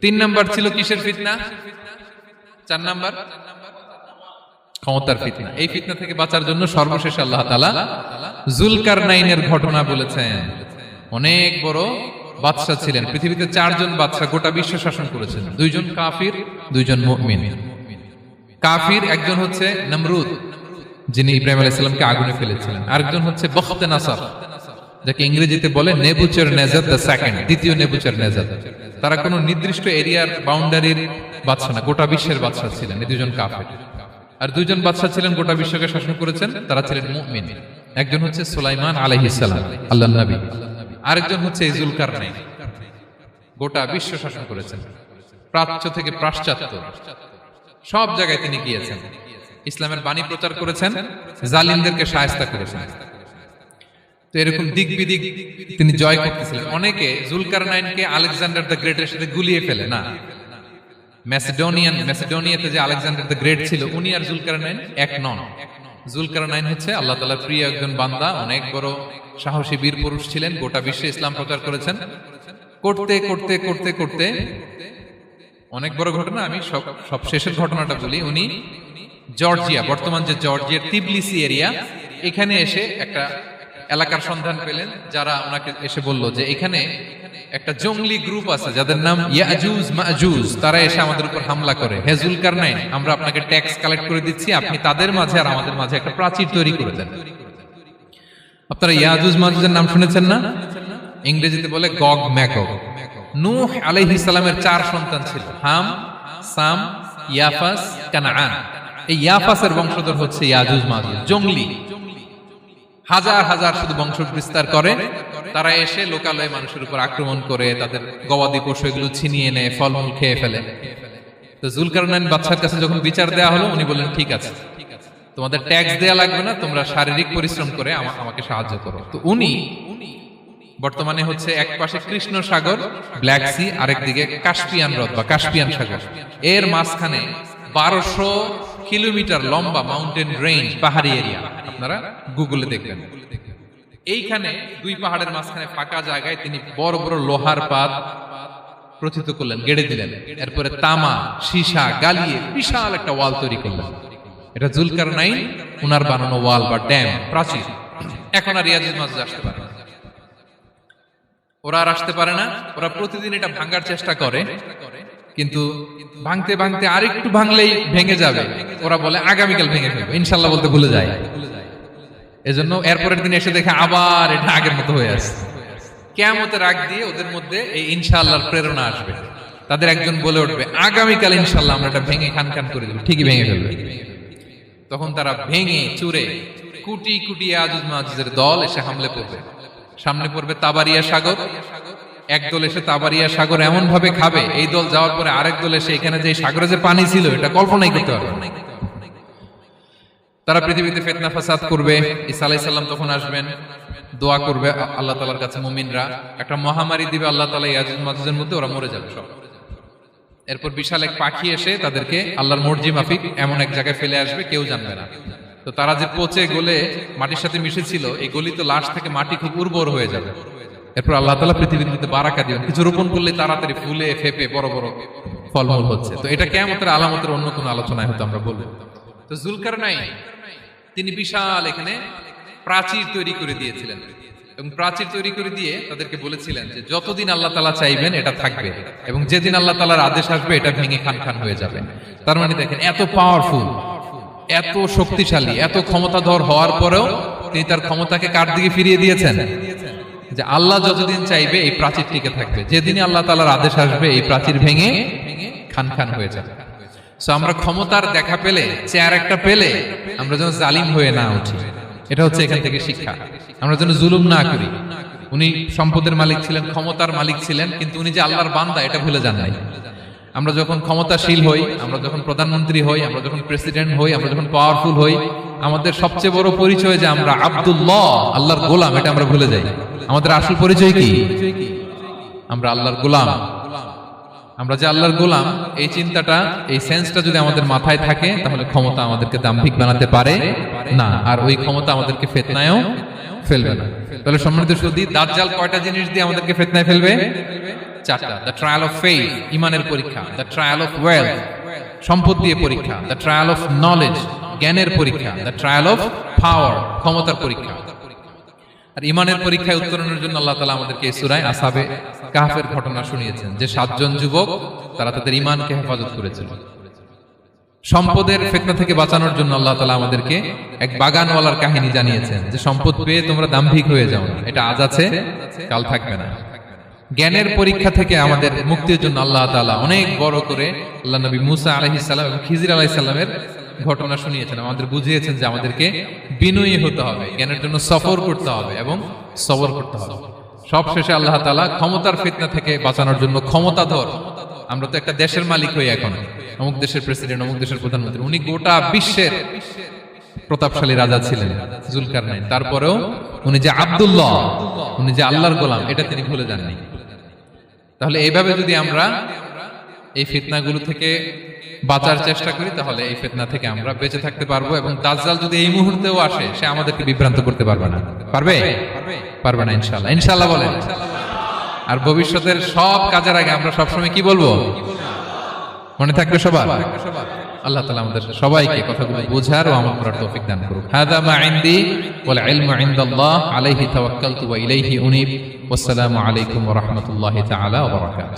তিন নাম্বার ছিল কিসের ফিতনা? চার নাম্বার ক্ষমতার ফিতনা। এই ফিতনা থেকে বাঁচার জন্য সর্বশেষ আল্লাহ তাআলা যুলকারনাইনের ঘটনা বলেছেন। অনেক বড় বাদশা ছিলেন, পৃথিবীতে চারজন বাদশা গোটা বিশ্ব শাসন করেছেন, দুইজন কাফির, দুইজন মুমিন। কাফির একজন হচ্ছে নমরুদ, যিনি ইব্রাহিম আলাইহিস সালামকে আগুনে ফেলেছিলেন। আরেকজন হচ্ছে বখতে নাসার, যাকে ইংরেজিতে বলে নেবুচারনেজার দ্য সেকেন্ড, দ্বিতীয় নেবুচারনেজার। তারা কোনো নির্দিষ্ট এরিয়ার বাউন্ডারির বাদশা না, গোটা বিশ্বের বাদশা ছিলেন এই দুজন কাফির। আর দুইজন বাদশা ছিলেন গোটা বিশ্বকে শাসন করেছেন, তারা ছিলেন মুমিন। একজন হচ্ছে সুলাইমান আলাইহিস সালাম, আল্লাহর নবী। আরেকজন হচ্ছে যুলকারনাইন, গোটা বিশ্ব শাসন করেছেন, প্রাচ্য থেকে পাশ্চাত্য সব জায়গায় তিনি গিয়েছেন, ইসলামের বাণী প্রচার করেছেন, জালিমদেরকে শায়েস্তা করেছেন। তো এরকম দিক বিদিক তিনি জয় করতেছিলেন। অনেকে যুলকারনাইনকে আলেকজান্ডার দ্য গ্রেটের সাথে গুলিয়ে ফেলে না। ম্যাসিডোনিয়াতে যে আলেকজান্ডার দ্য গ্রেট ছিল, উনি আর যুলকারনাইন এক নন। যুলকারনাইন হচ্ছে আল্লাহ তাআলার প্রিয় একজন বান্দা, অনেক বড় সাহসী বীর পুরুষ ছিলেন, গোটা বিশ্বে ইসলাম প্রচার করেছেন। করতে করতে করতে করতে অনেক বড় ঘটনা, আমি সব শেষের ঘটনাটা বলি। উনি জর্জিয়া, বর্তমান যে জর্জিয়ার তিবলিসি এরিয়া, এখানে এসে একটা এলাকার সন্ধান পেলেন, যারা ওনাকে এসে বলল যে এখানে একটা জঙ্গলি গ্রুপ আছে যাদের নাম ইয়াজুজ মাজুজ, তারা এসে আমাদের উপর হামলা করে। হে যুলকারনাইন, আমরা আপনাকে ট্যাক্স কালেক্ট করে দিচ্ছি, আপনি তাদের মাঝে আর আমাদের মাঝে একটা প্রাচীর তৈরি করে দেন। আপনারা ইয়াজুজ মাজুজের নাম শুনেছেন না? ইংরেজিতে বলে গগ ম্যাগগ। নূহ আলাইহিস সালামের 4 সন্তান ছিল, হাম, সাম, ইয়াফাস, কানাআন। এই ইয়াফাসের বংশধর হচ্ছে ইয়াজুজ মাজুজ, জঙ্গলি, হাজার হাজার শুধু বংশ বিস্তার করে। তারা এসে লোকালয়ে মানুষের উপর আক্রমণ করে, তাদের গবাদি পশু এগুলো ছিনিয়ে নেয়, ফলমূল খেয়ে ফেলে। তো যুলকারনাইন বাদশার কাছে যখন বিচার দেওয়া হলো, উনি বললেন ঠিক আছে, তোমাদের ট্যাক্স দেয়া লাগবে না, তোমরা শারীরিক পরিশ্রম করে আমাকে সাহায্য করো। তো উনি বর্তমানে হচ্ছে এক পাশে কৃষ্ণ সাগর, ব্ল্যাক সি, আরেকদিকে কাস্পিয়ান হ্রদ বা কাস্পিয়ান সাগর, এর মাঝখানে 1200 কিলোমিটার লম্বা মাউন্টেন রেঞ্জ, পাহাড়ি এরিয়া, আপনারা গুগলে দেখবেন। এইখানে দুই পাহাড়ের মাঝখানে ফাঁকা জায়গায় তিনি বড় বড় লোহার পাত প্রথিত করলেন, গেড়ে দিলেন। এরপরে তামা, সীসা গালিয়ে বিশাল একটা ওয়াল তৈরি করলেন। এটা যুলকারনাইন উনার বানানো ওয়াল বা ড্যাম, প্রাচীর। এখন আর ইয়াজুজ মাজুজ আসতে পারে না, ওরা আর আসতে পারে না। ওরা প্রতিদিন এটা ভাঙার চেষ্টা করে, কিন্তু ভাঙতে ভাঙতে আরেকটু ভাঙলেই ভেঙে যাবে। ওরা বলে আগামীকাল ভেঙে ফেলবে, ইনশাল্লাহ বলতে ভুলে যায়। এজন্য এরপরের দিন এসে দেখে আবার এটা আগের মতো হয়ে আসছে। কিয়ামতের আগ দিয়ে ওদের মধ্যে এই ইনশাআল্লাহর প্রেরণা আসবে। তাদের একজন বলে উঠবে, আগামীকাল ইনশাআল্লাহ আমরা এটা ভেঙে খান খান করে দেব, ঠিকই ভেঙে ফেলবে। তখন তারা ভেঙে চুরে কুটি কুটি ইয়াজুজ মাজুজের দল এসে হামলে পড়বে। সামনে পড়বে তাবারিয়া সাগর, একদল এসে তাবারিয়া সাগর এমন ভাবে খাবে, এই দল যাওয়ার পরে আরেক দল এসে এখানে যে সাগরে যে পানি ছিল এটা কল্পনাই করতে পারবে না। তারা পৃথিবীতে ফিতনা ফাসাদ করবে। ঈসা আলাইহিস সালাম তখন আসবেন, দোয়া করবে আল্লাহ তাআলার কাছে মুমিনরা, একটা মহামারী দিবে আল্লাহ তাআলা ইয়াজুজ মাজুজের মধ্যে, ওরা মরে যাবে সব। এরপর বিশাল এক পাখি এসে তাদেরকে আল্লাহর মর্জি মাফিক এমন এক জায়গায় ফেলে আসবে, কেউ জানবে না। তো তারা যে পচে গলে মাটির সাথে মিশেছিল, এই গলিত লাশ থেকে মাটি খুব উর্বর হয়ে যাবে। এরপর আল্লাহ তাআলা পৃথিবীর মধ্যে বারাকা দিবেন, কিছু রোপণ করলে তাড়াতাড়ি ফুলে ফেপে বড় বড় ফলমূল হচ্ছে। তো এটা কিয়ামতের আলামতের অন্য কোনো আলোচনায় হয়তো আমরা বলবো। তো যুলকারনাইন তিনি বিশাল এখানে প্রাচীর তৈরি করে দিয়েছিলেন, এবং প্রাচীর তৈরি করে দিয়ে তাদেরকে বলেছিলেন যে যতদিন আল্লাহ তাআলা চাইবেন এটা থাকবে, এবং যেদিন আল্লাহ তাআলার আদেশ আসবে এটা ভেঙে খান খান হয়ে যাবে। তার মানে দেখেন, এত পাওয়ারফুল, এত শক্তিশালী, এত ক্ষমতাধর হওয়ার পরেও তিনি তার ক্ষমতাকে কার দিকে ফিরিয়ে দিয়েছেন? যে আল্লাহ যতদিন চাইবে এই প্রাচীর টিকে থাকবে, যেদিন আল্লাহ তাআলার আদেশ আসবে এই প্রাচীর ভেঙে খান খান হয়ে যাবে। সো আমরা ক্ষমতার দেখা পেলে, চেয়ার একটা পেলে আমরা যেন জালিম হয়ে না উঠি, এটা হচ্ছে এখান থেকে শিক্ষা। আমরা যেন জুলুম না করি। উনি সম্পদের মালিক ছিলেন, ক্ষমতার মালিক ছিলেন, কিন্তু উনি যে আল্লাহর বান্দা এটা ভুলে যান নাই। আমরা যখন ক্ষমতাশীল হই, আমরা যখন প্রধানমন্ত্রী হই, আমরা যখন প্রেসিডেন্ট হই, আমরা যখন পাওয়ারফুল হই, আমাদের সবচেয়ে বড় পরিচয় যে আমরা আব্দুল্লাহ, আল্লাহর গোলাম, এটা আমরা ভুলে যাই। আমাদের আসল পরিচয় কি? আমরা আল্লাহর গোলাম। আমরা যে আল্লাহর গোলাম, এই চিন্তাটা, এই সেন্সটা যদি আমাদের মাথায় থাকে, তাহলে ক্ষমতা আমাদেরকে দাম্ভিক বানাতে পারে না, আর ওই ক্ষমতা আমাদেরকে ফিতনায়ও ফেলবে না। তাহলে সম্মানিত সুধী, দাজ্জাল কয়টা জিনিস দিয়ে আমাদেরকে ফিতনায় ফেলবে? চারটা। দ্য ট্রায়াল অফ ফেইথ, ঈমানের পরীক্ষা; দ্য ট্রায়াল অফ ওয়েলথ, সম্পদ দিয়ে পরীক্ষা; দ্য ট্রায়াল অফ নলেজ, জ্ঞানের পরীক্ষা; দ্য ট্রায়াল অফ পাওয়ার, ক্ষমতার পরীক্ষা। আর ঈমানের পরীক্ষায় উত্তরণের জন্য আল্লাহ তাআলা আমাদেরকে এই সূরায় আসহাবে কাহফের ঘটনা শুনিয়েছেন, যে 7 জন যুবক তারা তাদের ঈমানকে হেফাজত করেছিল। সম্পদের ফিতনা থেকে বাঁচানোর জন্য আল্লাহ তাআলা আমাদেরকে এক বাগানওয়ালার কাহিনী জানিয়েছেন, যে সম্পদ পেয়ে তোমরা দাম্ভিক হয়ে যাও না, এটা আজ আছে কাল থাকবে না। জ্ঞানের পরীক্ষা থেকে আমাদের মুক্তির জন্য আল্লাহ তাআলা অনেক বড় করে আল্লাহ নবী মুসা আলাইহিস সালাম এবং খিজির আলাইহিস সালামের ঘটনা শুনিয়েছেন, আমাদের বুঝিয়েছেন যে আমাদেরকে বিনয়ী হতে হবে, জ্ঞানের জন্য সফর করতে হবে এবং সবর করতে হবে। সবশেষে আল্লাহ তাআলা ক্ষমতার ফিতনা থেকে বাঁচানোর জন্য ক্ষমতাধর, আমরা তো একটা দেশের মালিক হই এখন, অমুক দেশের প্রেসিডেন্ট, অমুক দেশের প্রধানমন্ত্রী, উনি গোটা বিশ্বের প্রতাপশালী রাজা ছিলেন জুলকারনাইন, তারপরেও উনি যে আব্দুল্লাহ, উনি যে আল্লাহর গোলাম, এটা তিনি ভুলে যাননি। তাহলে এইভাবে যদি আমরা এই ফিতনাগুলো থেকে বাঁচার চেষ্টা করি, তাহলে এই ফিতনা থেকে আমরা বেঁচে থাকতে পারবো, এবং দাজ্জাল যদি এই মুহূর্তেও আসে, সে আমাদেরকে বিভ্রান্ত করতে পারবে না। পারবে? পারবে না ইনশাআল্লাহ। ইনশাআল্লাহ বলেন। আর ভবিষ্যতের সব কাজের আগে আমরা সবসময় কি বলবো? মনে থাকবে সবার? আল্লাহ তাআলা আমাদের সবাইকে কথাগুলো বোঝার ও আমল করার তৌফিক দান করুন। হাযা মা ইনদি ওয়াল ইলমু ইনদাল্লাহ আলাইহি তাওয়াক্কালতু ওয়া ইলাইহি উনীব। ওয়াসসালামু আলাইকুম ওয়া রাহমাতুল্লাহি তাআলা ওয়া বারাকাতুহু।